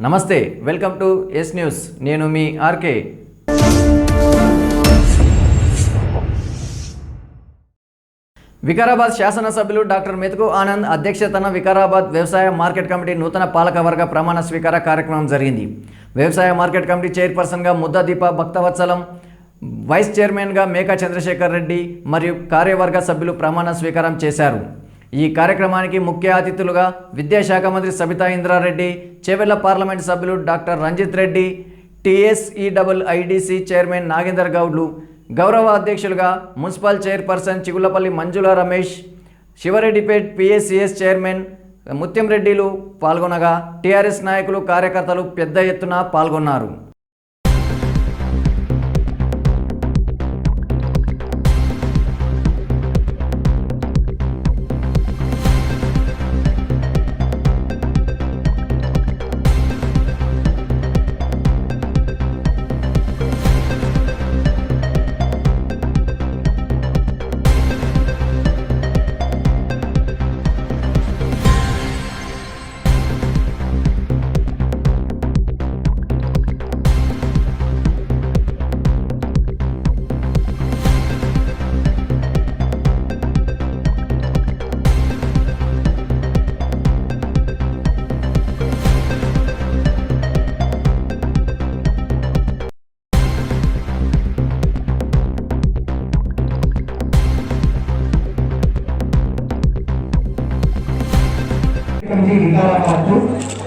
నమస్తే, welcome to yes news. నేను మీ RK. Vikarabad శాసనసభ్యులు డాక్టర్ మెతుకు ఆనంద్ అధ్యక్షతన వికారాబాద్ వ్యవసాయ మార్కెట్ కమిటీ నూతన పాలకవర్గ ప్రమాణ స్వీకార కార్యక్రమం జరిగింది. వ్యవసాయ మార్కెట్ కమిటీ చైర్పర్సన్గా ముద్దదీప భక్తవత్సలం, వైస్ చైర్మన్గా మేకా చంద్రశేఖర్ రెడ్డి మరియు కార్యవర్గ సభ్యులు ప్రమాణ స్వీకారం చేశారు. ఈ కార్యక్రమానికి ముఖ్య అతిథులుగా విద్యాశాఖ మంత్రి సబితా ఇంద్రారెడ్డి, చేవెళ్ల పార్లమెంటు సభ్యులు doctor Ranjith Reddy, TSEIIDC chairman Nagender గౌడ్లు, గౌరవ అధ్యక్షులుగా municipal chairperson Chigullapalli Manjula Ramesh, Shivareddypet PSCS chairman Mutyam రెడ్డిలు పాల్గొనగా TRS నాయకులు, కార్యకర్తలు పెద్ద ఎత్తున పాల్గొన్నారు.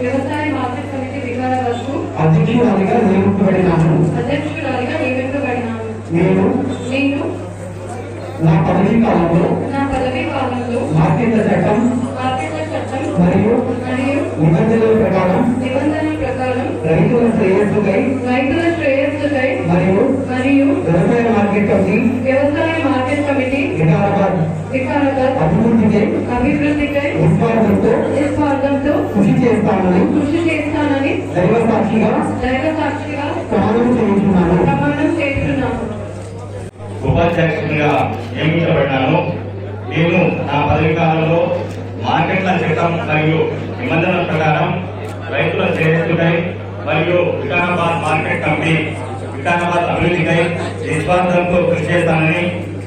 వ్యవసాయ మార్కెట్ కమిటీ వికారాబాద్కు అధ్యక్షురాలిగా నియమించబడినాను. నేను నా పదవీ కాలంలో మార్కెట్ల చట్టం మరియు నిబంధనల ప్రకారం రైతుల శ్రేయస్సుకై మరియు వ్యవసాయ మార్కెట్ కమిటీ వికారాబాద్ అభివృద్ధికై నిస్వార్థంతో కృషి చేస్తానని దైవ సాక్షిగా ప్రమాణం చేస్తున్నాను. ఉపాధ్యక్షునిగా నియమించబడ్డాను. నేను నా పదవి కాలంలో మార్కెట్ల చట్టం మరియు నిబంధనల ప్రకారం రైతుల శ్రేయస్సుకై మరియు వికారాబాద్ మార్కెట్ కమిటీ వికారాబాద్ అభివృద్ధికై నిస్వార్థంతో కృషి చేస్తానని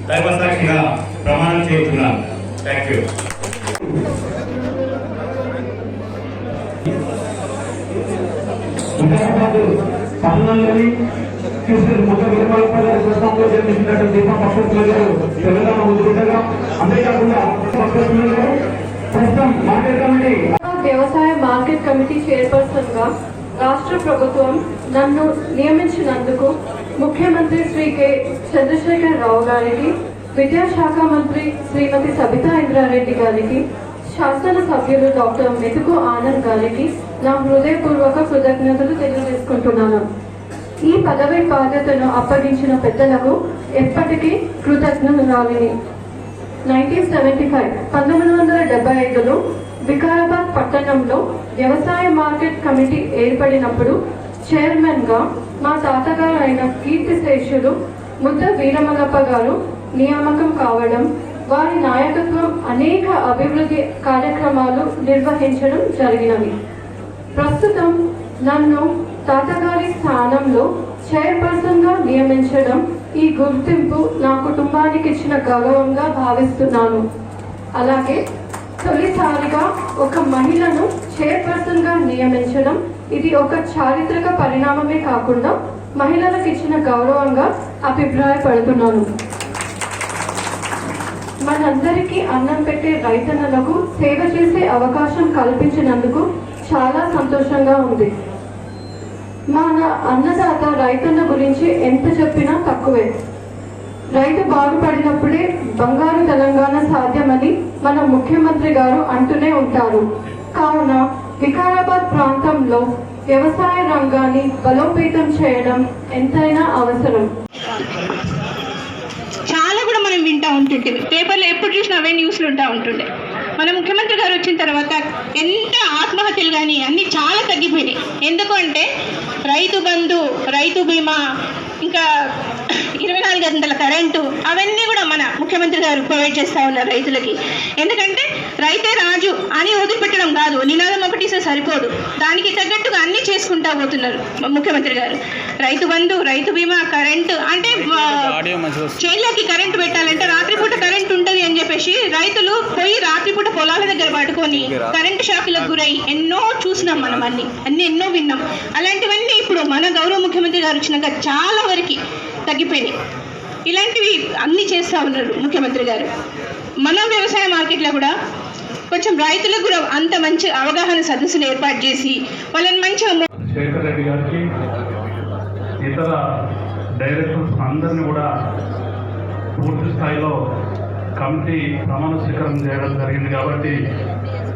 దైవ సాక్షిగా ప్రమాణం చేస్తున్నాను. Thank you. వికారాబాద్ పట్టణంలోని ముఖ్య విలువలపల్లి సంస్థలో జన్మించినటువంటి దీపం పక్షులు గారు తెలంగాణ ముందుగా అంతేకాకుండా ప్రస్తుతం మార్కెట్ కమిటీ వ్యవసాయ మార్కెట్ కమిటీ చైర్పర్సన్ గా రాష్ట్ర ప్రభుత్వం నన్ను నియమించినందుకు ముఖ్యమంత్రి శ్రీ K. చంద్రశేఖర్ రావు గారికి, విద్యాశాఖ మంత్రి శ్రీమతి సబితా ఇంద్రారెడ్డి గారికి, శాసన సభ్యులు డాక్టర్ మెతుకు ఆనంద్ గారికి నా హృదయపూర్వక కృతజ్ఞతలు తెలియజేసుకుంటున్నాను. ఈ పదవి బాధ్యతను అప్పగించిన పెద్దలకు ఎప్పటికీ కృతజ్ఞతరాలిని. 1975లో వికారాబాద్ పట్టణంలో వ్యవసాయ మార్కెట్ కమిటీ ఏర్పడినప్పుడు చైర్మన్ గా మా తాతగారు అయిన కీర్తిశేషులు ముద్ద వీరమల్లప్ప గారు నియామకం కావడం, వారి నాయకత్వం అనేక అభివృద్ధి కార్యక్రమాలు నిర్వహించడం జరిగినవి. ప్రస్తుతం నన్ను తాతగారి స్థానంలో చైర్పర్సన్ గా నియమించడం ఈ గుర్తింపు నా కుటుంబానికి ఇచ్చిన గౌరవంగా భావిస్తున్నాను. అలాగే తొలిసారిగా ఒక మహిళను చైర్పర్సన్ గా నియమించడం ఇది ఒక చారిత్రక పరిణామమే కాకుండా మహిళలకు ఇచ్చిన గౌరవంగా అభిప్రాయపడుతున్నాను. మనందరికీ అన్నం పెట్టే రైతన్నలకు సేవ చేసే అవకాశం కల్పించినందుకు చాలా సంతోషంగా ఉంది. మన అన్నదాత రైతన్న గురించి ఎంత చెప్పినా తక్కువే. రైతు బాగుపడినప్పుడే బంగారు తెలంగాణ సాధ్యమని మన ముఖ్యమంత్రి గారు అంటూనే ఉంటారు. కావున వికారాబాద్ ప్రాంతంలో వ్యవసాయ రంగాన్ని బలోపేతం చేయడం ఎంతైనా అవసరం. చాలా కూడా మనం వింటూ ఉంటుంటే పేపర్లో ఎప్పుడు చూసినా అవే న్యూస్లు ఉంటుండే. మన ముఖ్యమంత్రి గారు వచ్చిన తర్వాత ఎంత ఆత్మహత్యలు కానీ అన్నీ చాలా తగ్గిపోయినాయి. ఎందుకు అంటే రైతు బంధు, రైతు బీమా, ఇంకా 24 గంటల కరెంటు అవన్నీ కూడా మన ముఖ్యమంత్రి గారు ప్రొవైడ్ చేస్తూ ఉన్నారు రైతులకి. ఎందుకంటే రైతే రాజు అని వదిలిపెట్టడం కాదు, నినాదం ఒకటి సరిపోదు, దానికి తగ్గట్టుగా అన్నీ చేసుకుంటా పోతున్నారు ముఖ్యమంత్రి గారు. రైతు బంధు, రైతు బీమా, కరెంటు, అంటే చేనులోకి కరెంటు పెట్టాలంటే రాత్రిపూట కరెంటు ఉంటుంది అని చెప్పేసి రైతులు పోయి రాత్రిపూట పొలాల దగ్గర పట్టుకొని కరెంటు షాకులకు గురై ఎన్నో చూసినాం మనం, ఎన్నో విన్నాం. అలాంటివన్నీ ఇప్పుడు మన గౌరవ ముఖ్యమంత్రి గారు వచ్చినాక చాలా వరకు తగ్గిపోయినాయి. ఇలాంటివి అన్నీ చేస్తూ ఉన్నారు ముఖ్యమంత్రి గారు. మన వ్యవసాయ మార్కెట్లో కూడా కొంచెం రైతులకు కూడా అంత మంచి అవగాహన సదస్సులు ఏర్పాటు చేసి వాళ్ళని మంచిగా శేఖర్ రెడ్డి గారికి, ఇతర డైరెక్టర్స్ అందరినీ కూడా పూర్తి స్థాయిలో కమిటీ ప్రమాణ స్వీకారం చేయడం జరిగింది. కాబట్టి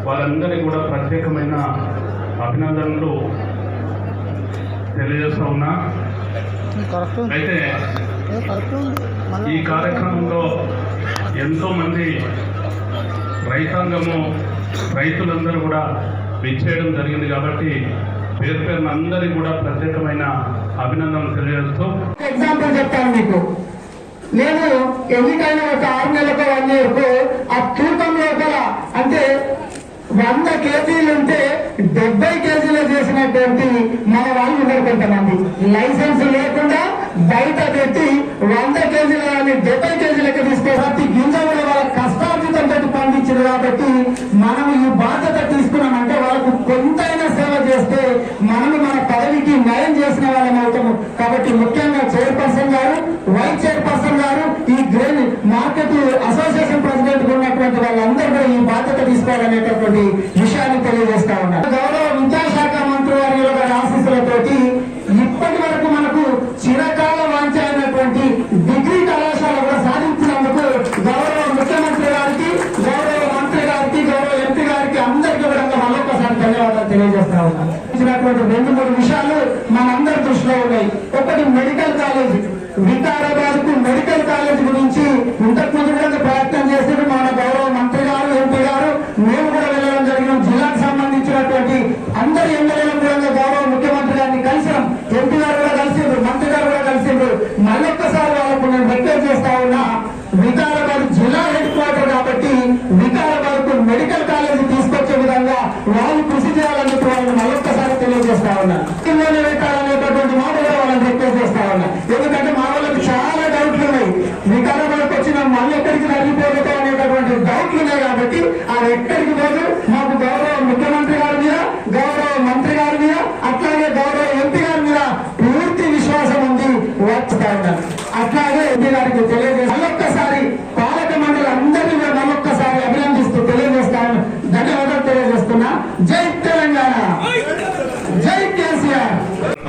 వారందరికీ కూడా ప్రత్యేకమైన అభినందనలు తెలియజేస్తూ ఉన్నా. అయితే ఈ కార్యక్రమంలో ఎంతోమంది రైతాంగము, రైతులందరూ కూడా విచ్చేయడం జరిగింది. కాబట్టి పేరు పేరున అందరికీ కూడా ప్రత్యేకమైన అభినందనలు తెలియజేస్తూ, ఎగ్జాంపుల్ చెప్తాను మీకు. నేను ఎన్నికైన ఒక 6 నెలలకు 1 ఇయర్కు ఆ తూకం లోపల అంటే 100 కేజీలు ఉంటే 70 కేజీలు చేసినటువంటి మన వాళ్ళు ఉన్నారు. కొంతమంది లైసెన్స్ లేకుండా బయట పెట్టి 100 కేజీలని 70 కేజీలకు తీసుకొని గింజ కూడా వాళ్ళ కష్టార్జితంతో పండించారు. కాబట్టి మనం ఈ బాధ్యత తీసుకున్నామంటే వాళ్ళకు కొంతైనా సేవ చేస్తే మనము మన పదవికి న్యాయం చేసిన వాళ్ళం అవుతాము. కాబట్టి ముఖ్యంగా చైర్పర్సన్ గారు, వైస్ చైర్పర్సన్ గారు, ఈ గ్రెయిన్ మార్కెట్ అసోసియేషన్ ప్రెసిడెంట్ ఉన్నటువంటి వాళ్ళందరూ కూడా ఈ బాధ్యత తీసుకోవాలనేటటువంటి విషయాన్ని తెలియజేస్తా ఉన్నారు. గౌరవ విద్యాశాఖ మంత్రి వారి యొక్క ఆశీస్సులతోటి ఇప్పటి వరకు మనకు చిరకాల వాంఛ అయినటువంటి డిగ్రీ కళాశాల కూడా సాధించినందుకు గౌరవ ముఖ్యమంత్రి గారికి, గౌరవ మంత్రి గారికి, గౌరవ ఎంపీ గారికి అందరికీ కూడా మరొకసారి ధన్యవాదాలు తెలియజేస్తా ఉన్నాను. ఇచ్చినటువంటి 2-3 విషయాలు మనందరి దృష్టిలో ఉన్నాయి. ఒకటి మెడికల్ కాలేజ్, వికారాబాద్ కు మెడికల్ కాలేజ్ గురించి ఇంతకుముందు కూడా ప్రయత్నం చేసి మన గౌరవ మంత్రి గారు, ఎంపీ గారు, మేము కూడా వెళ్ళడం జరిగిన జిల్లాకు సంబంధించినటువంటి అందరి ఎమ్మెల్యేలను కూడా గౌరవ ముఖ్యమంత్రి గారిని కలిసాం. ఎంపీ గారు కూడా కలిసిండ్రు, మంత్రి గారు కూడా కలిసిండ్రు. మళ్ళొక్కసారి వాళ్ళకు నేను రిక్వెస్ట్ చేస్తా ఉన్నా, వికారాబాద్ జిల్లా హెడ్ క్వార్టర్ కాబట్టి వికారాబాద్ కు మెడికల్ కాలేజ్ తీసుకొచ్చే విధంగా వాళ్ళు కృషి చేయాలని వాళ్ళని మళ్ళొక్కసారి తెలియజేస్తా ఉన్నా. పెట్టాలనేటటువంటి మాట కూడా వాళ్ళని రిక్వెస్ట్ చేస్తా ఉన్నా. ఎందుకంటే మా వాళ్ళకి చాలా డౌట్లు ఉన్నాయి. వికారాబాద్కి వచ్చిన మళ్ళీ ఎక్కడికి నడిపోతాం అనేటటువంటి డౌట్లు ఉన్నాయి. కాబట్టి అది ఎక్కడికి పోదు, మాకు గౌరవ ముఖ్యమంత్రి గారి మీద, గౌరవ మంత్రి గారి మీద, అట్లాగే గౌరవ ఎంపీ గారి మీద పూర్తి విశ్వాసం ఉంది. వచ్చా ఉన్నారు. అట్లాగే ఎంపీ గారికి తెలియజేసి మళ్ళొక్కసారి పాలక మండలి అందరినీ కూడా మళ్ళొక్కసారి అభినందిస్తూ తెలియజేస్తాను. ధన్యవాదాలు తెలియజేస్తున్నా. జై తెలంగాణ, జై కేసీఆర్.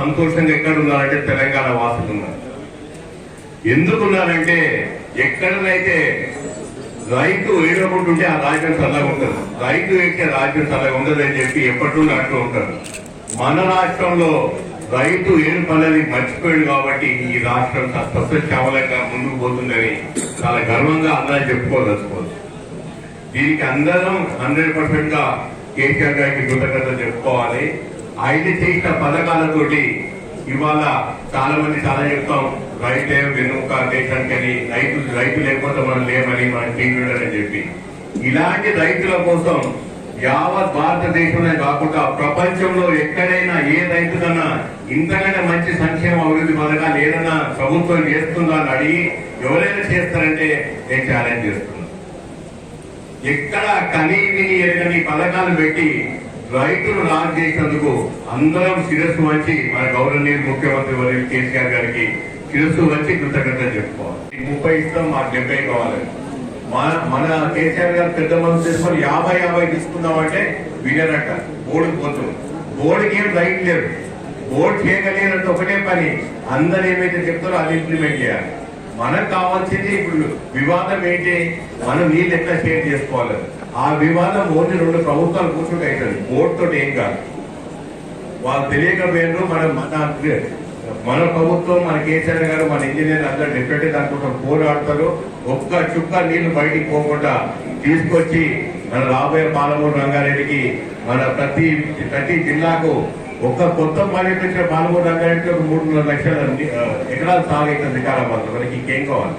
సంతోషంగా ఎక్కడ ఉన్నారంటే తెలంగాణ వాసులు ఉన్నారు. ఎందుకున్నారంటే ఎక్కడనైతే రైతు ఏడకుంటుంటే ఆ రాజ్యం చల్లగా ఉంటుంది, రైతు ఎక్కే రాజ్యం చల్లగా ఉండదు అని చెప్పి ఎప్పటిలో అంటూ ఉంటారు. మన రాష్ట్రంలో రైతు ఏడు పనులని మర్చిపోయాడు కాబట్టి ఈ రాష్ట్రం సస్యశ్యామలంగా ముందుకు పోతుందని చాలా గర్వంగా అందరూ చెప్పుకోదలుచుకోవచ్చు. దీనికి అందరం 100% గా కేసీఆర్ గారికి కృతజ్ఞతలు చెప్పుకోవాలి. ఆయన చేసిన పథకాలతోటి ఇవాళ చాలా మంది చాలా చెప్తాం, రైతే వెనుక దేశానికని, రైతు లేకపోతే మనం లేమని, మనం తీరుడని చెప్పి. ఇలాంటి రైతుల కోసం యావత్ భారతదేశంలో కాకుండా ప్రపంచంలో ఎక్కడైనా ఏ రైతుకన్నా ఇంతకంటే మంచి సంక్షేమ అభివృద్ధి పథకాలు ఏదైనా ప్రభుత్వం చేస్తుందో అని అడిగి ఎవరైనా చేస్తారంటే నేను ఛాలెంజ్ చేస్తున్నాను. ఎక్కడ కనీ విని ఎరగని పథకాలు పెట్టి రైతులు రాజు చేసినందుకు అందరం శిరస్సు వంచి మన గౌరవనీయ ముఖ్యమంత్రి వర్యులు కేసీఆర్ గారికి శిరస్సు వంచి కృతజ్ఞతలు చెప్పుకోవాలి. 30 ఇస్తాం, మాకు 70 కావాలి. మన కేసీఆర్ గారు పెద్ద మనసు చేసుకొని 50 తీసుకుందామంటే వినరట, బోర్డుకు పోతుంది. బోర్డుకి ఏం రైట్ లేదు, బోర్డు చేయగలిగినట్టు ఒకటే పని, అందరు ఏమైతే చెప్తారో అది ఇంప్లిమెంట్ చేయాలి. మనకు కావాల్సింది ఇప్పుడు వివాదం ఏంటి, మనం నీళ్ళు ఎట్లా షేర్ చేసుకోవాలి. ఆ వివాదం ఓన్లీ 2 ప్రభుత్వాలు కూర్చుంటే అవుతుంది, బోర్డుతో ఏం కాదు. వాళ్ళు తెలియకపోయినారు. మన ప్రభుత్వం, మన కేసీఆర్ గారు, మన ఇంజనీర్ అందరూ డిఫరెంట్ దానికోసం పోరాడతారు. ఒక్క చుక్క నీళ్లు బయటికి పోకుండా తీసుకొచ్చి మన రాబోయే పాలమూరు రంగారెడ్డికి మన ప్రతి జిల్లాకు ఒక కొత్త మార్కెట్ వచ్చిన పాల్గొన రంగానికి ఒక 3.5 లక్షల ఎకరాలు సాగు అవుతుంది వికారాబాద్. మనకి ఇంకేం కావాలి?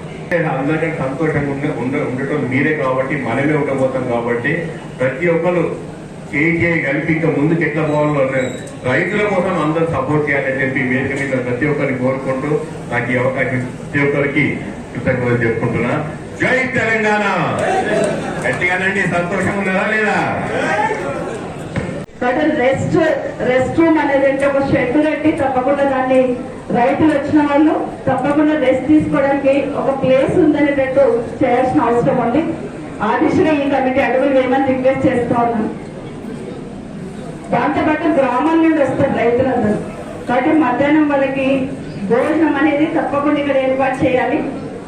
అందరికంటే సంతోషంగా ఉండటం మీరే కాబట్టి, మనమే ఉండబోతాం కాబట్టి ప్రతి ఒక్కరు చేయి కలిపి ఇంకా ముందుకు ఎట్లా పోవాలో రైతుల కోసం అందరూ సపోర్ట్ చేయాలని చెప్పి వేదిక మీద ప్రతి ఒక్కరిని కోరుకుంటూ నాకు ఈ అవకాశం ప్రతి ఒక్కరికి కృతజ్ఞతలు చెప్పుకుంటున్నా. జై తెలంగాణ. గట్టిగానండి, సంతోషం ఉన్నదా లేదా? బట్ రెస్ట్ రూమ్ అనేది అంటే ఒక షెడ్ కట్టి తప్పకుండా దాన్ని రైతులు వచ్చిన వాళ్ళు తప్పకుండా రెస్ట్ తీసుకోవడానికి ఒక ప్లేస్ ఉందనేటట్టు చేయాల్సిన అవసరం ఉంది. ఆ దిశగా ఈ కమిటీ అడుగులు వేయమని రిక్వెస్ట్ చేస్తూ ఉన్నాను. దాంతోపాటు గ్రామాల నుండి వస్తారు రైతులందరూ, కాబట్టి మధ్యాహ్నం వాళ్ళకి భోజనం అనేది తప్పకుండా ఇక్కడ ఏర్పాటు చేయాలి.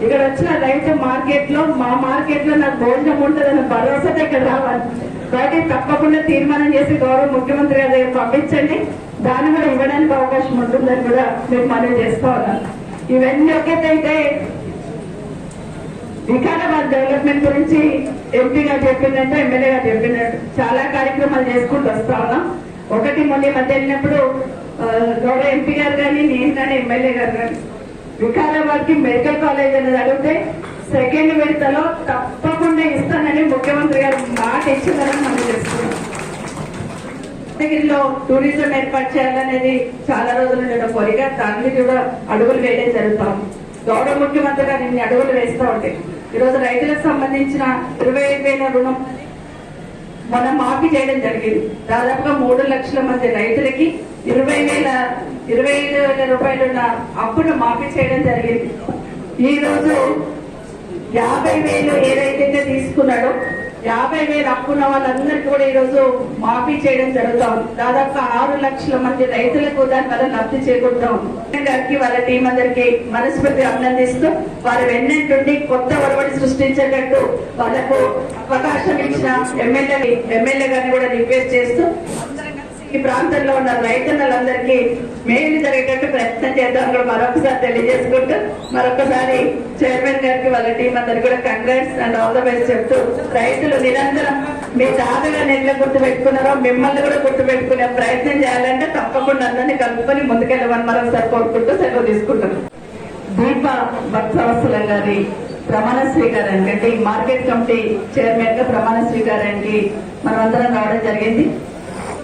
ఇక్కడ వచ్చిన రైతు మార్కెట్ లో మా మార్కెట్ లో నాకు భోజనం ఉంటుందన్న భరోసాతో ఇక్కడ రావాలి. కాబట్టి తప్పకుండా తీర్మానం చేసి గౌరవ ముఖ్యమంత్రి గారి దగ్గర పంపించండి. దాన్ని కూడా ఇవ్వడానికి అవకాశం ఉంటుందని కూడా మేము మనవి చేస్తూ ఉన్నాను. ఇవన్నీ ఒకటైతే వికారాబాద్ డెవలప్మెంట్ గురించి ఎంపీ గారు చెప్పినట్టు, ఎమ్మెల్యే గారు చెప్పినట్టు చాలా కార్యక్రమాలు చేసుకుంటూ వస్తా ఉన్నాం. ఒకటి మొన్న మధ్య వెళ్ళినప్పుడు గౌరవ ఎంపీ గారు కానీ, నేను కానీ, ఎమ్మెల్యే గారు కానీ వికారాబాద్ కి మెడికల్ కాలేజ్ అనేది అడిగితే సెకండ్ విడతలో తప్పకుండా ఇస్తానని ముఖ్యమంత్రి గారు మాట ఇచ్చిందని మనం చేస్తున్నాం. టూరిజం ఏర్పాటు చేయాలనేది చాలా రోజుల నుండి కోరిక, దాన్ని కూడా అడుగులు వేయడం జరుగుతాం. గౌరవ ముఖ్యమంత్రి గారు ఇన్ని అడుగులు వేస్తూ ఉంటాయి. ఈరోజు రైతులకు సంబంధించిన 25,000 రుణం మనం మాఫీ చేయడం జరిగింది. దాదాపుగా 3 లక్షల మంది రైతులకి 25,000 రూపాయలున్న అప్పును మాఫీ చేయడం జరిగింది. ఈ రోజు 50,000 ఏదైతే తీసుకున్నాడో 50,000 అప్పున్న వాళ్ళందరికీ కూడా ఈ రోజు మాఫీ చేయడం జరుగుతా ఉంది. దాదాపుగా 6 లక్షల మంది రైతులకు దాని వల్ల లబ్ధి చేకూరుతాం. గారికి వాళ్ళ టీం అందరికి మనస్ఫూర్తిగా అభినందిస్తూ వారు వెన్నంటుండి కొత్త ఒరవడి సృష్టించేటట్టు వాళ్ళకు అవకాశం ఇచ్చిన ఎమ్మెల్యే గారిని కూడా రిక్వెస్ట్ చేస్తూ ఈ ప్రాంతంలో ఉన్న రైతన్నలందరికీ మేలు జరిగేటట్టు ప్రయత్నం చేద్దాం కూడా మరొకసారి తెలియజేసుకుంటూ, మరొకసారి చైర్మన్ గారికి వాళ్ళ టీం అందరికి కూడా congrats and all the best చెప్తూ, రైతులు నిరంతరం మీ తాతగా ఎట్లా గుర్తుపెట్టుకున్నారో మిమ్మల్ని కూడా గుర్తుపెట్టుకునే ప్రయత్నం చేయాలంటే తప్పకుండా అందరినీ కలుపుకొని ముందుకెళ్ళమని మరొకసారి కోరుకుంటూ సెలవు తీసుకుంటాం. దీప భక్తవత్సలం గారి ప్రమాణ స్వీకారానికి అంటే ఈ మార్కెట్ కమిటీ చైర్మన్ గా ప్రమాణ స్వీకారానికి మనమందరం రావడం జరిగింది.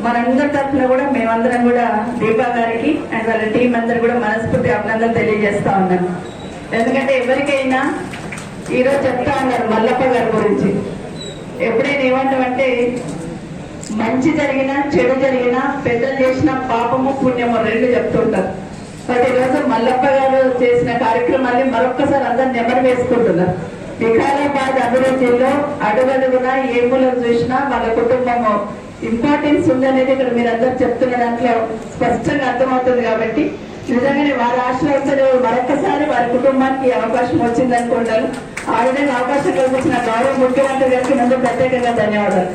మనందరి తరఫున కూడా మేమందరం కూడా దీపా గారికి అండ్ వాళ్ళ టీం అందరు కూడా మనస్ఫూర్తి అభినందనలు తెలియజేస్తా ఉన్నాను. ఎందుకంటే ఎవరికైనా ఈరోజు చెప్తా ఉన్నారు మల్లప్ప గారి గురించి. ఎప్పుడైనా ఏమంటామంటే మంచి జరిగినా చెడు జరిగినా పెద్దలు చేసిన పాపము పుణ్యము 2 చెప్తుంటారు. బట్ ఈరోజు మల్లప్ప గారు చేసిన కార్యక్రమాన్ని మరొక్కసారి అందరు నెమరు వేసుకుంటున్నారు. వికారాబాద్ అభివృద్ధిలో అడుగడుగునా ఏ మూలం చూసినా వాళ్ళ కుటుంబము ఇంపార్టెన్స్ ఉందనేది ఇక్కడ మీరు అందరూ చెప్తున్న దాంట్లో స్పష్టంగా అర్థమవుతుంది. కాబట్టి నిజంగానే వారి ఆశ్రయించడం మరొకసారి వారి కుటుంబానికి అవకాశం వచ్చిందనుకుంటాను. ఆ విధంగా అవకాశం కల్పించిన గౌరవ ముఖ్యమంత్రి గారికి ముందు ప్రత్యేకంగా ధన్యవాదాలు.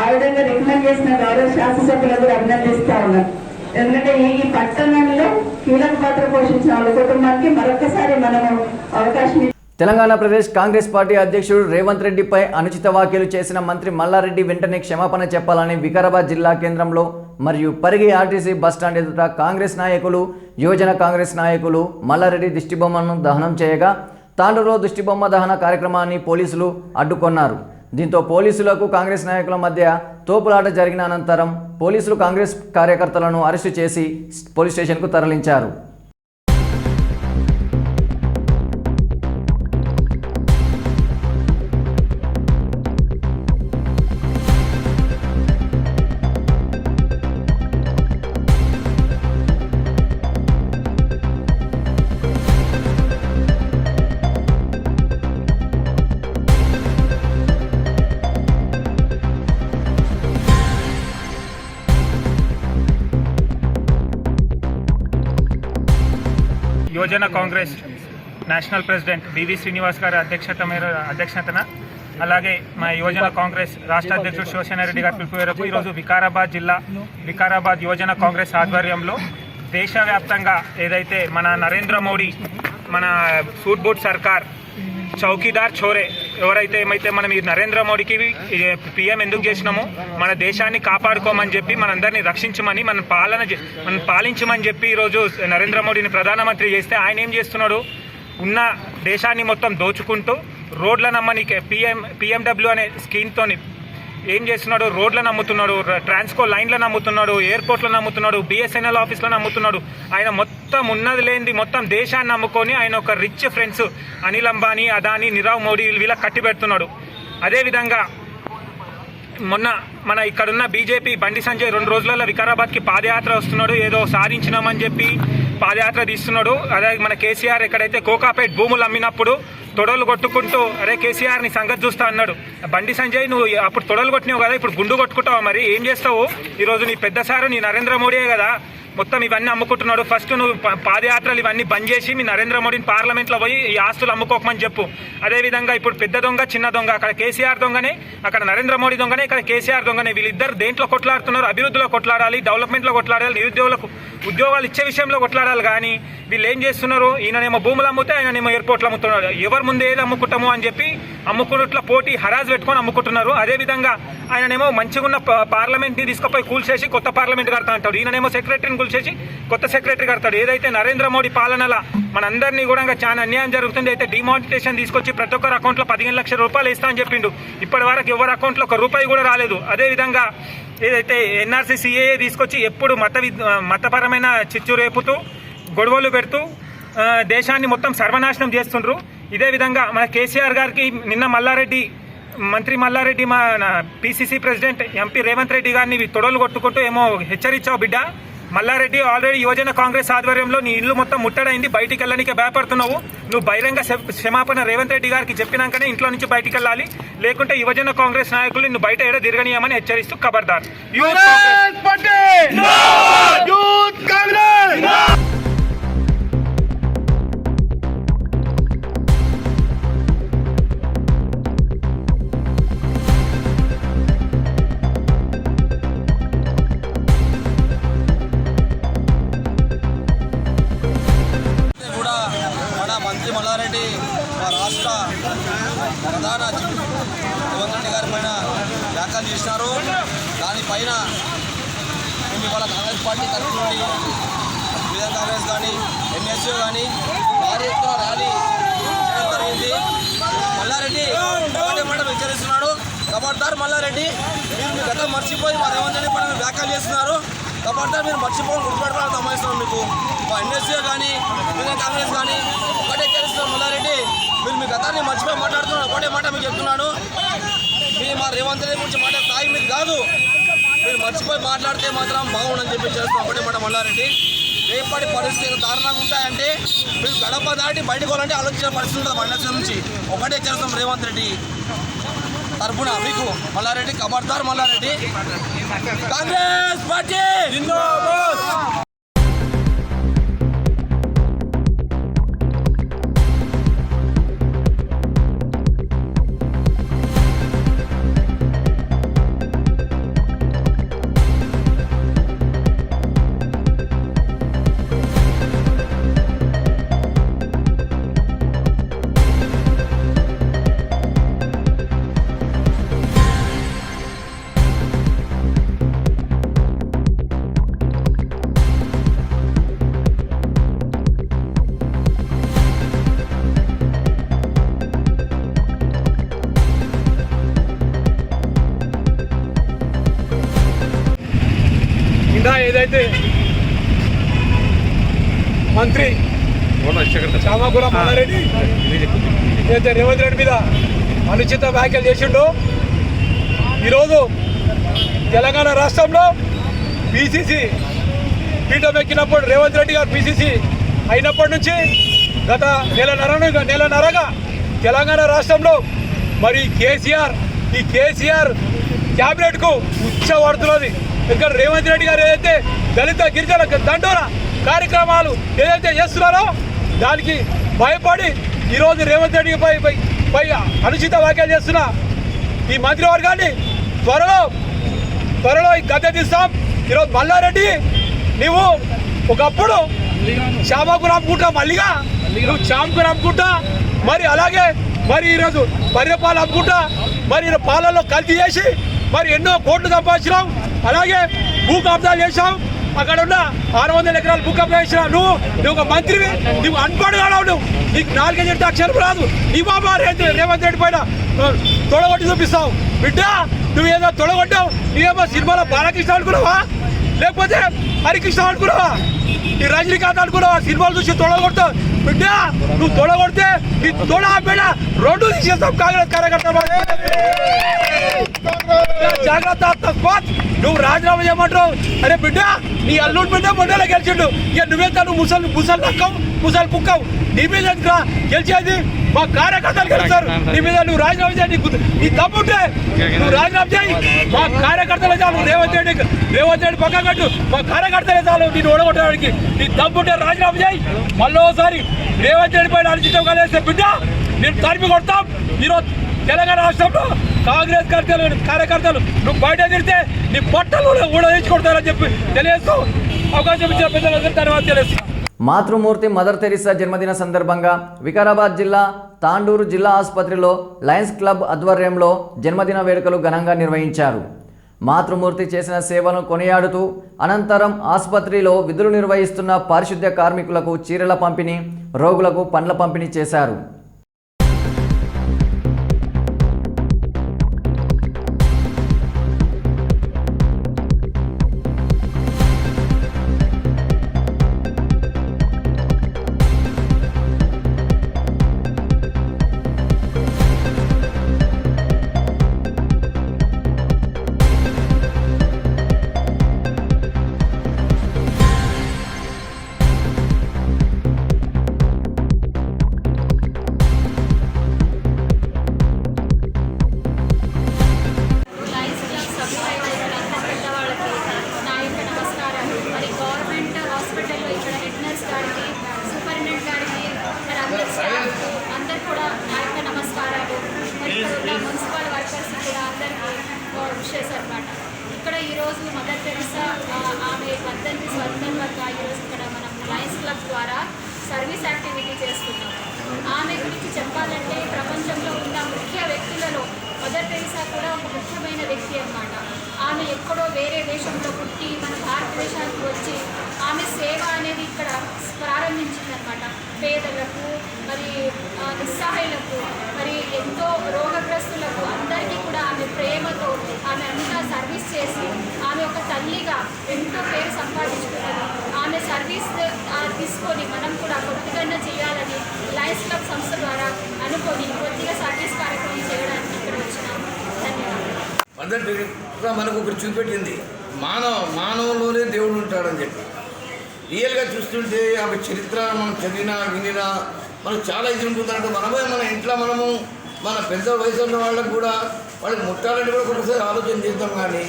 ఆ విధంగా రికమెండ్ చేసిన గౌరవ శాసనసభ్యులకు కూడా అభినందిస్తా ఉన్నాను. ఎందుకంటే ఈ పట్టణంలో కీలక పాత్ర పోషించిన వాళ్ళ కుటుంబానికి మరొకసారి మనము అవకాశం. తెలంగాణ ప్రదేశ్ కాంగ్రెస్ పార్టీ అధ్యక్షుడు రేవంత్ రెడ్డిపై అనుచిత వ్యాఖ్యలు చేసిన మంత్రి మల్లారెడ్డి వెంటనే క్షమాపణ చెప్పాలని వికారాబాద్ జిల్లా కేంద్రంలో మరియు పరిగి ఆర్టీసీ బస్టాండ్ ఎదుట కాంగ్రెస్ నాయకులు, యువజన కాంగ్రెస్ నాయకులు మల్లారెడ్డి దిష్టిబొమ్మను దహనం చేయగా తాండూరులో దిష్టిబొమ్మ దహన కార్యక్రమాన్ని పోలీసులు అడ్డుకొన్నారు. దీంతో పోలీసులకు కాంగ్రెస్ నాయకుల మధ్య తోపులాట జరిగిన అనంతరం పోలీసులు కాంగ్రెస్ కార్యకర్తలను అరెస్టు చేసి పోలీస్ స్టేషన్కు తరలించారు. యువజన Congress national president BV Srinivas గారి అధ్యక్షతన అలాగే మా యువజన కాంగ్రెస్ రాష్ట్ర అధ్యక్షుడు శివసేనారెడ్డి గారి పిలుపు మేరకు ఈరోజు వికారాబాద్ జిల్లా వికారాబాద్ యువజన కాంగ్రెస్ ఆధ్వర్యంలో దేశవ్యాప్తంగా ఏదైతే మన నరేంద్ర మోడీ మన సూట్ బూట్ సర్కార్ చౌకీదార్ చోరే ఎవరైతే ఏమైతే మనం ఈ నరేంద్ర మోడీకి పిఎం ఎందుకు చేసినామో మన దేశాన్ని కాపాడుకోమని చెప్పి మనందరినీ రక్షించమని మనం పాలించమని చెప్పి ఈరోజు నరేంద్ర మోడీని ప్రధానమంత్రి చేస్తే ఆయన ఏం చేస్తున్నాడు? ఉన్న దేశాన్ని మొత్తం దోచుకుంటూ రోడ్లను అమ్మనికి పిఎండబ్ల్యూ అనే స్కీమ్తోని ఏం చేస్తున్నాడు? రోడ్లను అమ్ముతున్నాడు, ట్రాన్స్కో లైన్లను అమ్ముతున్నాడు, ఎయిర్పోర్ట్లను అమ్ముతున్నాడు, బిఎస్ఎన్ఎల్ ఆఫీసులను అమ్ముతున్నాడు. ఆయన మొత్తం ఉన్నది లేనిది మొత్తం దేశాన్ని అమ్ముకొని ఆయన ఒక రిచ్ ఫ్రెండ్స్ అనిల్ అంబానీ, అదానీ, నీరవ్ మోడీ వీళ్ళకి కట్టి పెడుతున్నాడు. అదేవిధంగా మొన్న మన ఇక్కడున్న బీజేపీ బండి సంజయ్ 2 రోజులలో వికారాబాద్కి పాదయాత్ర వస్తున్నాడు, ఏదో సాధించినామని చెప్పి పాదయాత్ర తీస్తున్నాడు. అదే మన కేసీఆర్ ఎక్కడైతే కోకాపేట్ భూములు అమ్మినప్పుడు తొడలు కొట్టుకుంటూ అరే కేసీఆర్ ని సంగతి చూస్తా అన్నాడు. బండి సంజయ్ నువ్వు అప్పుడు తొడలు కొట్టినావు కదా, ఇప్పుడు గుండు కొట్టుకుంటావా? మరి ఏం చేస్తావు? ఈరోజు నీ పెద్ద సారు నీ నరేంద్ర మోడీయే కదా మొత్తం ఇవన్నీ అమ్ముకుంటున్నాడు. ఫస్ట్ నువ్వు పాదయాత్రలు ఇవన్నీ బంద్ చేసి మీ నరేంద్ర మోడీని పార్లమెంట్లో పోయి ఈ ఆస్తులు అమ్ముకోకమని చెప్పు. అదేవిధంగా ఇప్పుడు పెద్ద దొంగ చిన్న దొంగ, అక్కడ కేసీఆర్ దొంగనే, అక్కడ నరేంద్ర మోడీ దొంగనే, ఇక్కడ కేసీఆర్ దొంగనే. వీళ్ళిద్దరు దేంట్లో కొట్లాడుతున్నారు? అభివృద్ధిలో కొట్లాడాలి, డెవలప్మెంట్లో కొట్లాడాలి, నిరుద్యోగులకు ఉద్యోగాలు ఇచ్చే విషయంలో కొట్లాడాలి. కానీ వీళ్ళు ఏం చేస్తున్నారు? ఈయననేమో భూములు అమ్ముతే ఆయననేమో ఎయిర్పోర్ట్లు అమ్ముతున్నారు. ఎవరి ముందు ఏది అమ్ముకుంటాము అని చెప్పి అమ్ముకున్నట్ల పోటీ హరాజ్ పెట్టుకొని అమ్ముకుంటున్నారు. అదేవిధంగా ఆయననేమో మంచిగా ఉన్న పార్లమెంట్ని తీసుకుపోయి కూల్చేసి కొత్త పార్లమెంట్ కడతా అంటాడు. ఈయననేమో సెక్రటరీని కూల్చేసి కొత్త సెక్రటరీ కడతాడు. ఏదైతే నరేంద్ర మోడీ పాలనల మనందరినీ కూడా చాలా అన్యాయం జరుగుతుంది. అయితే డిమానిటైజేషన్ తీసుకొచ్చి ప్రతి ఒక్కరి అకౌంట్లో 15 లక్షల రూపాయలు ఇస్తా అని చెప్పిండు. ఇప్పటి వరకు ఎవరి అకౌంట్లో ₹1 కూడా రాలేదు. అదేవిధంగా ఏదైతే ఎన్ఆర్సీ సిఏఏ తీసుకొచ్చి ఎప్పుడు మతపరమైన చిచ్చు రేపుతూ గొడవలు పెడుతూ దేశాన్ని మొత్తం సర్వనాశనం చేస్తుండ్రు. ఇదే విధంగా మన కేసీఆర్ గారికి నిన్న మంత్రి మల్లారెడ్డి మా PCC president MP Revanth Reddy గారిని తొడలు కొట్టుకుంటూ ఏమో హెచ్చరించావు బిడ్డ. మల్లారెడ్డి ఆల్రెడీ యువజన కాంగ్రెస్ ఆధ్వర్యంలో నీ ఇల్లు మొత్తం ముట్టడైంది, బయటికి వెళ్ళడానికి భయపడుతున్నావు. నువ్వు బహిరంగ క్షమాపణ రేవంత్ రెడ్డి గారికి చెప్పినాకనే ఇంట్లో నుంచి బయటికి వెళ్ళాలి, లేకుంటే యువజన కాంగ్రెస్ నాయకులు నిన్ను బయట ఏడ తిరగనీయమని హెచ్చరిస్తూ ఖబర్దార్. మంత్రి మల్లారెడ్డి మా రాష్ట్ర ప్రధాన రేవంత్ రెడ్డి గారి పైన వ్యాఖ్యలు చేసినారు. దానిపైన మేము ఇవాళ కాంగ్రెస్ పార్టీ తరఫు నుండి విజయన్ కాంగ్రెస్ కానీ ఎంఎస్యూ కానీ భారీ ఎత్తున ర్యాలీ చేయడం జరిగింది. మల్లారెడ్డి ఒకటే మాట హెచ్చరిస్తున్నాడు, ఖబర్దార్ మల్లారెడ్డి, మీరు మీ గతం మర్చిపోయి మా రేవంత్ రెడ్డి పైన వ్యాఖ్యలు చేస్తున్నారు. ఖబర్దార్ మీరు మర్చిపోవడం గుర్తుపెట్టుకోవాలని సంబంధిస్తున్నాం. మీకు మా ఎన్ఎస్యూ కానీ విజయన్ కాంగ్రెస్ కానీ ఒకటే హెచ్చరిస్తున్నాం, మల్లారెడ్డి మీరు మీ గతాన్ని మర్చిపోయి మాట్లాడుతున్నారు. ఒకటే మాట మీకు చెప్తున్నాను, మీరు మా రేవంత్ రెడ్డి గురించి మాట్లాడే స్థాయి మీరు కాదు. మీరు మర్చిపోయి మాట్లాడితే మాత్రం బాగుండని చెప్పి చేస్తున్నాం. ఒకటే మాట మల్లారెడ్డి, రేపటి పరిస్థితులు దారుణంగా ఉంటాయంటే మీరు గడప దాటి బయటకు వెళ్ళాలంటే ఆలోచించిన పరిస్థితి ఉంటుంది మండలం నుంచి. ఒకటే చేస్తాం రేవంత్ రెడ్డి తరఫున మీకు మల్లారెడ్డి, ఖబర్దార్ మల్లారెడ్డి, కాంగ్రెస్ పార్టీ జిందాబాద్. ఏదైతే మంత్రి చామకూర మల్లారెడ్డి ఏదైతే రేవంత్ రెడ్డి మీద అనుచిత వ్యాఖ్యలు చేసిండో, ఈరోజు తెలంగాణ రాష్ట్రంలో పిసిసి పీఠం ఎక్కినప్పుడు రేవంత్ రెడ్డి గారు పిసిసి అయినప్పటి నుంచి గత నెలన్నరగా తెలంగాణ రాష్ట్రంలో మరి ఈ కేసీఆర్ క్యాబినెట్కు ఉచ్చబడుతున్నది. ఎందుకంటే రేవంత్ రెడ్డి గారు ఏదైతే దళిత గిరిజన దండోర కార్యక్రమాలు ఏదైతే చేస్తున్నారో దానికి భయపడి ఈరోజు రేవంత్ రెడ్డి పై అనుచిత వ్యాఖ్యలు చేస్తున్న ఈ మంత్రివర్గాన్ని త్వరలో ఈ గద్దె తీస్తాం. ఈరోజు మల్లారెడ్డి నువ్వు ఒకప్పుడు చామకు రాముకుంటా, మళ్ళీగా నువ్వు చామకు రాముకుంటా, మరి అలాగే మరి ఈరోజు బర్రె పాలు అమ్ముకుంటా మరి పాలల్లో కల్తీ చేసి మరి ఎన్నో కోట్లు సంపాదించినావు. అలాగే భూ కబ్జాలు చేసావు. అక్కడ ఉన్న 600 ఎకరాలు భూ కబ్జా చేసినావు. నువ్వు ఒక మంత్రివి, నువ్వు అన్పడుగావు. నువ్వు నీకు 4 అక్షరం రాదు. నీ బాబా రేవంత్ రెడ్డి పైన తొడగొట్టి చూపిస్తావు. బిడ్డ నువ్వేదో తొడగొట్టావు. నువ్వేమో సినిమాలో బాలకృష్ణ అనుకున్నావా, లేకపోతే హరికృష్ణ అనుకున్నావా, ఈ రజనీకాంత్ అనుకున్నావా? సినిమాలు చూసి తొడగొడతావు. బిడ్డ నువ్వు తొడగొడితే నీ తొడ బిడ్డ 2 తీసేస్తావు. కాంగ్రెస్ కార్యకర్త జాగ్రత్త. తస్మాత్ నువ్వు రాజీనామా చేయమంటావు. అరే బిడ్డ నీ అల్లుడు బిడ్డ మొండలో గెలిచిండు. ఇక నువ్వేంత నువ్వు ముసలు నక్కవు, ముసలు కుక్కవు. నీ మీద గెలిచేది మా కార్యకర్తలు గెలుస్తారు. నీ మీద నువ్వు రాజీనామా చేయి. నీ తమ్ముంటే నువ్వు రాజీనామా చేయి. మా కార్యకర్తలే చాలు. రేవంత్ రెడ్డి పక్క కట్టు. మా కార్యకర్తలే చాలు నేను ఓడగొట్టడానికి. నీ తమ్ముంటే రాజీనామా చేయి. మళ్ళీ ఒకసారి రేవంత్ రెడ్డి పైన అనిచితం కలిస్తే బిడ్డ నేను తరిమి కొడతాం. ఈరోజు తెలంగాణ రాష్ట్రంలో కాంగ్రెస్ కార్యకర్తలు నువ్వు బయట తిరిగితే నీ పొట్టలు ఊడదీర్చుకొడతారని చెప్పి తెలియజేస్తూ అవకాశం ఇచ్చిన పెద్దలందరూ ధన్యవాదాలు తెలియజేస్తున్నాం. మాతృమూర్తి మదర్ తెరిసా జన్మదిన సందర్భంగా వికారాబాద్ జిల్లా తాండూరు జిల్లా ఆసుపత్రిలో లయన్స్ క్లబ్ ఆధ్వర్యంలో జన్మదిన వేడుకలు ఘనంగా నిర్వహించారు. మాతృమూర్తి చేసిన సేవలను కొనియాడుతూ అనంతరం ఆసుపత్రిలో విధులు నిర్వహిస్తున్న పారిశుద్ధ్య కార్మికులకు చీరల పంపిణీ, రోగులకు పండ్ల పంపిణీ చేశారు. ఇక్కడ ఈరోజు మదర్ తెరిసా ఆమె 18 సంవత్సరాలుగా ఈరోజు ఇక్కడ మనం లయన్స్ క్లబ్ ద్వారా సర్వీస్ యాక్టివిటీ చేస్తున్నాం. ఆమె గురించి చెప్పాలంటే ప్రపంచంలో ఉన్న ముఖ్య వ్యక్తులలో మదర్ తెరిసా కూడా ఒక ముఖ్యమైన వ్యక్తి అన్నమాట. ఆమె ఎక్కడో వేరే దేశంలో పుట్టి మన భారతదేశానికి వచ్చి ఆమె సేవ అనేది ఇక్కడ ప్రారంభించిందనమాట. పేదలకు మరి నిస్సహాయులకు మరి ఎంతో రోగగ్రస్తులకు అందరికీ కూడా ఆమె ప్రేమతో ఆమె అంతా సర్వీస్ చేసి ఆమె ఒక తల్లిగా ఎంతో పేరు సంపాదించుకున్నది. ఆమె సర్వీస్ తీసుకొని మనం కూడా కొద్దిగా చేయాలని లయన్స్ క్లబ్ సంస్థ ద్వారా అనుకొని కొద్దిగా సర్వీస్ కార్యక్రమం చేయడానికి ఇక్కడ వచ్చినాము. ధన్యవాదాలు. మదర్ తెరిసా మనకు ఒకటి చూపెట్టింది, మానవులోనే దేవుడు ఉంటాడని చెప్పి. రియల్గా చూస్తుంటే ఆమె చరిత్ర మనం చదివినా వినినా మనకు చాలా ఇది ఉంటుందంటే మన ఇంట్లో మనము మన పెద్ద వయసు ఉన్న వాళ్ళకు కూడా వాళ్ళకి ముట్టాలని కూడా ఒకసారి ఆలోచన చేద్దాం. కానీ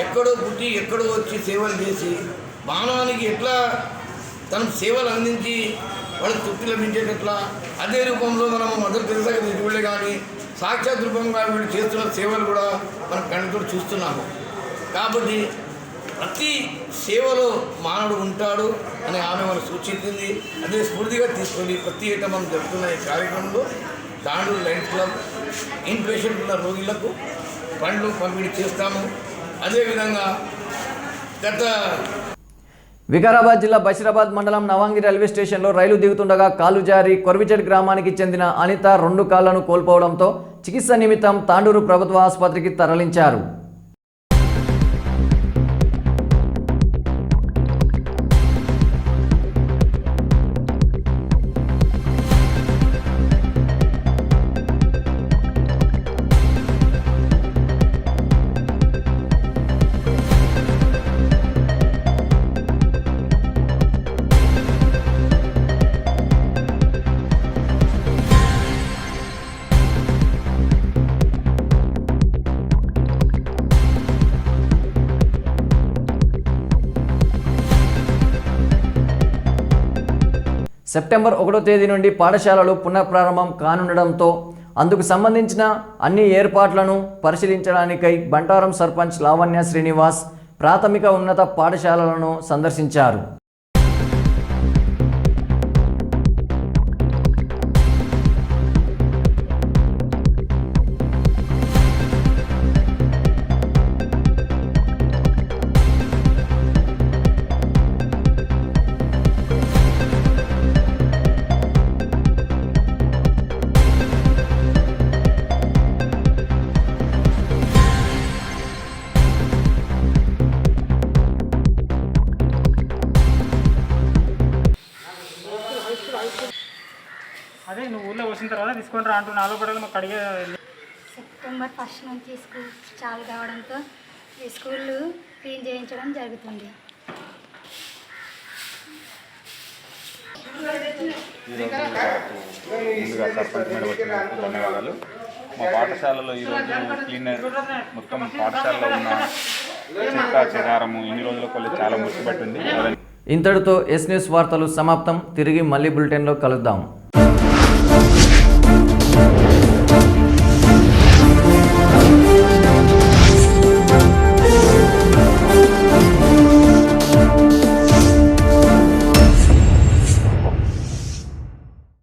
ఎక్కడో పుట్టి ఎక్కడో వచ్చి సేవలు చేసి మానవానికి ఎట్లా తన సేవలు అందించి వాళ్ళకి తృప్తి లభించేటట్లా అదే రూపంలో మనము మదర్ తెరిసా చూడలే కానీ సాక్షాత్ రూపంగా వీళ్ళు చేస్తున్న సేవలు కూడా మనం కళ్ళతో చూస్తున్నాము. కాబట్టి ప్రతి సేవలో మానవుడు ఉంటాడు అని ఆమె మనకు సూచించింది. అదే స్ఫూర్తిగా తీసుకొని ప్రతి ఏటా మనం జరుపుతున్న ఈ కార్యక్రమంలో Tandur Lions club in patient ఉన్న రోగులకు పండ్లు పంపిణీ చేస్తాము. అదేవిధంగా వికారాబాద్ జిల్లా బషీరాబాద్ మండలం నవాంగి రైల్వే స్టేషన్లో రైలు దిగుతుండగా కాలు జారి కొర్విచెడ్ గ్రామానికి చెందిన అనిత 2 కాళ్లను కోల్పోవడంతో చికిత్స నిమిత్తం తాండూరు ప్రభుత్వ ఆసుపత్రికి తరలించారు. సెప్టెంబర్ 1వ తేదీ నుండి పాఠశాలలు పునఃప్రారంభం కానుండడంతో అందుకు సంబంధించిన అన్ని ఏర్పాట్లను పరిశీలించడానికై బంటారం సర్పంచ్ లావణ్య శ్రీనివాస్ ప్రాథమిక ఉన్నత పాఠశాలలను సందర్శించారు. అదే నువ్వు ఊళ్ళో వచ్చిన తర్వాత తీసుకొని రా అంటూ నాలుగు పడాలి మాకు అడిగే. సెప్టెంబర్ 1 నుంచి స్కూల్ చాలు కావడంతో ఈ స్కూళ్ళు క్లీన్ చేయించడం జరుగుతుంది. ముందుగా సర్పంచ్ మేడం వచ్చినందుకు ధన్యవాదాలు. మా పాఠశాలలో ఈరోజు క్లీనర్ మొత్తం పాఠశాలలో ఉన్న చెత్త చెదారము ఇన్ని రోజుల చాలా ముచ్చిపట్టింది. ఇంతటితో ఎస్ న్యూస్ వార్తలు సమాప్తం. తిరిగి మళ్ళీ బులెటిన్లో కలుద్దాం.